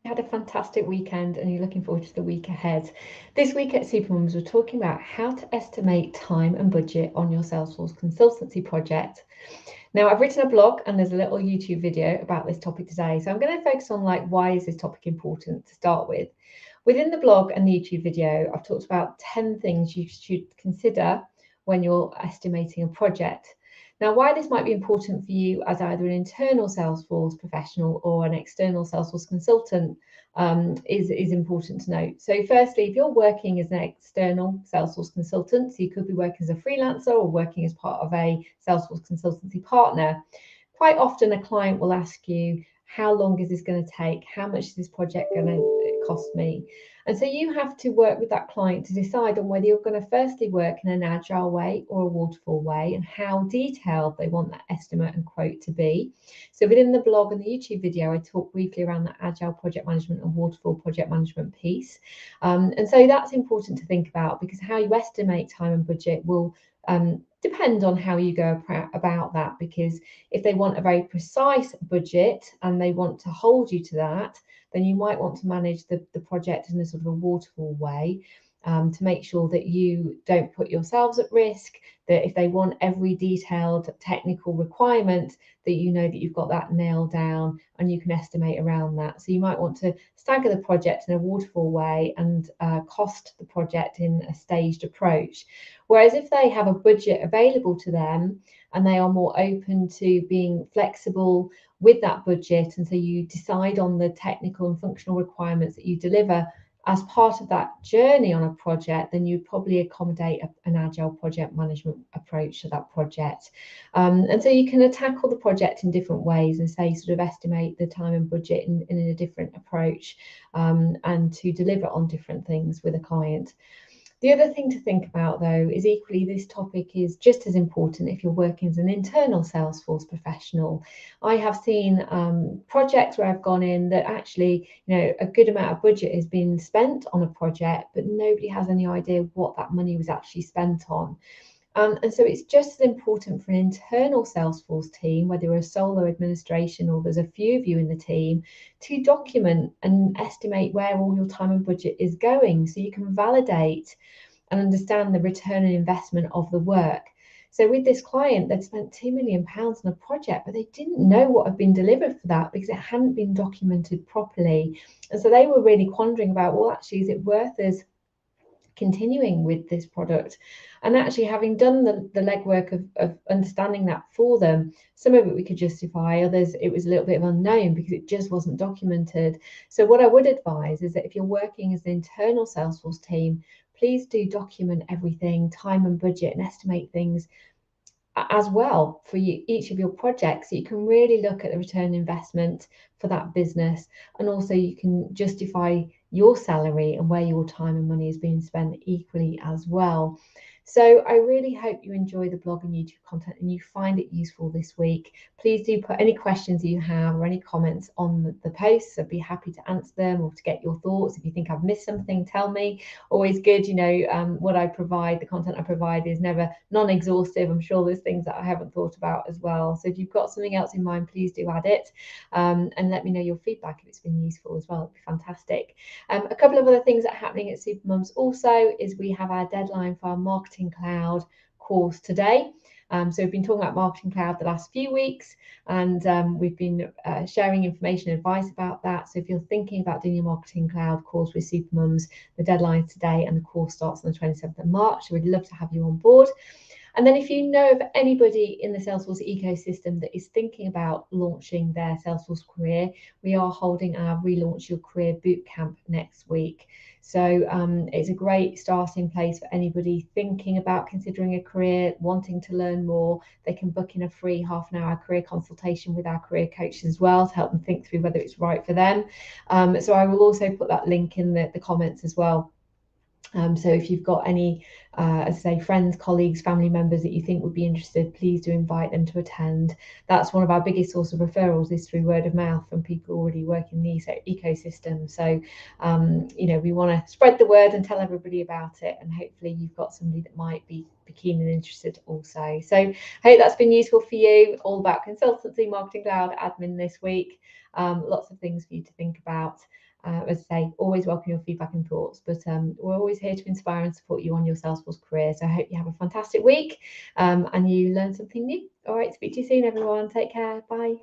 Had a fantastic weekend and you're looking forward to the week ahead. This week at Supermums, we're talking about how to estimate time and budget on your Salesforce consultancy project. Now, I've written a blog and there's a little YouTube video about this topic today. So I'm going to focus on why is this topic important to start with. Within the blog and the YouTube video, I've talked about 10 things you should consider when you're estimating a project. Now, why this might be important for you as either an internal Salesforce professional or an external Salesforce consultant is important to note. So firstly, if you're working as an external Salesforce consultant, so you could be working as a freelancer or working as part of a Salesforce consultancy partner, quite often a client will ask you, how long is this going to take? How much is this project going to cost me? And so you have to work with that client to decide on whether you're going to firstly work in an agile way or a waterfall way and how detailed they want that estimate and quote to be. So within the blog and the YouTube video, I talk briefly around the agile project management and waterfall project management piece. And so that's important to think about because how you estimate time and budget will depend on how you go about that, because if they want a very precise budget and they want to hold you to that, then you might want to manage the project in a sort of a waterfall way to make sure that you don't put yourselves at risk, that if they want every detailed technical requirement, that you know that you've got that nailed down and you can estimate around that. So you might want to stagger the project in a waterfall way and cost the project in a staged approach. Whereas if they have a budget available to them and they are more open to being flexible with that budget, and so you decide on the technical and functional requirements that you deliver as part of that journey on a project, then you'd probably accommodate an agile project management approach to that project. And so you can tackle the project in different ways and say sort of estimate the time and budget in a different approach and to deliver on different things with a client. The other thing to think about, though, is equally this topic is just as important if you're working as an internal Salesforce professional. I have seen projects where I've gone in that actually, a good amount of budget has been spent on a project, but nobody has any idea what that money was actually spent on. And so it's just as important for an internal Salesforce team, whether you're a solo administration or there's a few of you in the team, to document and estimate where all your time and budget is going so you can validate and understand the return on investment of the work. So with this client, they'd spent £2 million on a project, but they didn't know what had been delivered for that because it hadn't been documented properly. And so they were really quandering about, well, actually, is it worth us continuing with this product? And actually, having done the legwork of understanding that for them, some of it we could justify, others it was a little bit of unknown because it just wasn't documented. So what I would advise is that if you're working as an internal Salesforce team, please do document everything, time and budget, and estimate things as well for you, each of your projects, so you can really look at the return investment for that business, and also you can justify your salary and where your time and money is being spent equally as well. So I really hope you enjoy the blog and YouTube content and you find it useful this week. Please do put any questions you have or any comments on the posts. I'd be happy to answer them or to get your thoughts. If you think I've missed something, tell me. Always good, what I provide, the content I provide is never non-exhaustive. I'm sure there's things that I haven't thought about as well. So if you've got something else in mind, please do add it and let me know your feedback if it's been useful as well. It'd be fantastic. A couple of other things that are happening at Supermums also is we have our deadline for our Marketing Cloud course today. So we've been talking about Marketing Cloud the last few weeks, and we've been sharing information and advice about that. So if you're thinking about doing your Marketing Cloud course with Supermums, the deadline's today and the course starts on the 27th of March. So we'd love to have you on board. And then if you know of anybody in the Salesforce ecosystem that is thinking about launching their Salesforce career, we are holding our Relaunch Your Career Bootcamp next week. So it's a great starting place for anybody thinking about considering a career, wanting to learn more. They can book in a free half-an-hour career consultation with our career coaches as well to help them think through whether it's right for them. So I will also put that link in the comments as well. So if you've got any as I say, friends, colleagues, family members that you think would be interested, please do invite them to attend. That's one of our biggest source of referrals, is through word of mouth from people already working in the ecosystem. So, we want to spread the word and tell everybody about it, and hopefully you've got somebody that might be keen and interested also. So I hope that's been useful for you. All about consultancy, marketing cloud, admin this week. Lots of things for you to think about. As I say, always welcome your feedback and thoughts, but we're always here to inspire and support you on your Salesforce career. So I hope you have a fantastic week and you learn something new. All right, speak to you soon, everyone. Take care. Bye.